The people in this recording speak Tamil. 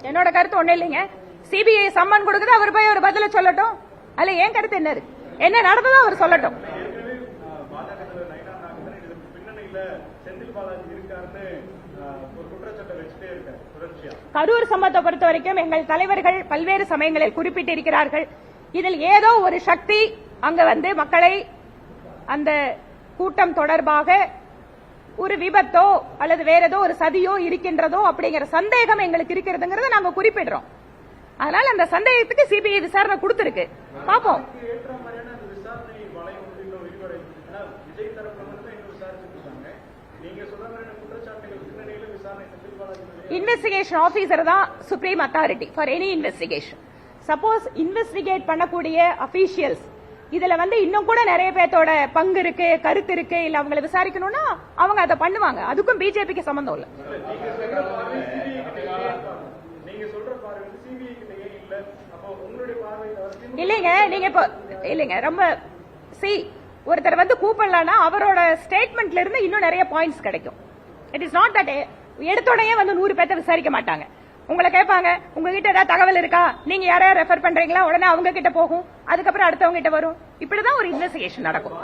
என்னோட கருத்து ஒண்ணு இல்லைங்க. சிபிஐ சம்மன் கொடுக்குது, அவர் போய் ஒரு பதில சொல்லட்டும். அதுல ஏன் கருத்து என்ன இருக்கு? என்ன நடந்ததோ அவர் சொல்லட்டும். கரூர் சம்பவத்தை பொறுத்த வரைக்கும் எங்கள் தலைவர்கள் பல்வேறு சமயங்களில் குறிப்பிட்டிருக்கிறார்கள். இதில் ஏதோ ஒரு சக்தி அங்க வந்து மக்களை அந்த கூட்டம் தொடர்பாக ஒரு விபத்தோ அல்லது வேற ஏதோ ஒரு சதியோ இருக்கின்றதோ அப்படிங்கிற சந்தேகம் எங்களுக்கு இருக்கிறதுங்கிறத நாங்க குறிப்பிடுறோம். அதனால அந்த சந்தேகத்துக்கு சிபிஐ விசாரணை கொடுத்திருக்கு. பாப்போம். இன்வெஸ்டிகேஷன் ஆபீசர் தான் supreme authority for any investigation. Suppose investigate பண்ணக்கூடிய அபிஷியல்ஸ் இதுல வந்து இன்னும் கூட நிறைய பேர்த்தோட பங்கு இருக்கு, கருத்து இருக்கு, இல்ல அவங்களை விசாரிக்கணும்னா அவங்க அதை பண்ணுவாங்க. அதுக்கும் பிஜேபிக்கு சம்பந்தம் இல்ல. இல்லைங்க, நீங்க இப்போ இல்லைங்க ரொம்ப ஒருத்தர் வந்து கூப்பிடலன்னா அவரோட ஸ்டேட்மெண்ட்ல இருந்து இன்னும் நிறைய பாயிண்ட்ஸ் கிடைக்கும். இட் இஸ் நாட் தட் எடுத்தோடனே வந்து 100 பேர்த்த விசாரிக்க மாட்டாங்க. உங்களை கேட்பாங்க, உங்ககிட்ட ஏதாவது தகவல் இருக்கா, நீங்க யாரையா ரெஃபர் பண்றீங்களா, உடனே அவங்க கிட்ட போகும், அதுக்கப்புறம் அடுத்தவங்க கிட்ட வரும். இப்படிதான் ஒரு இன்வெஸ்டிகேஷன் நடக்கும்.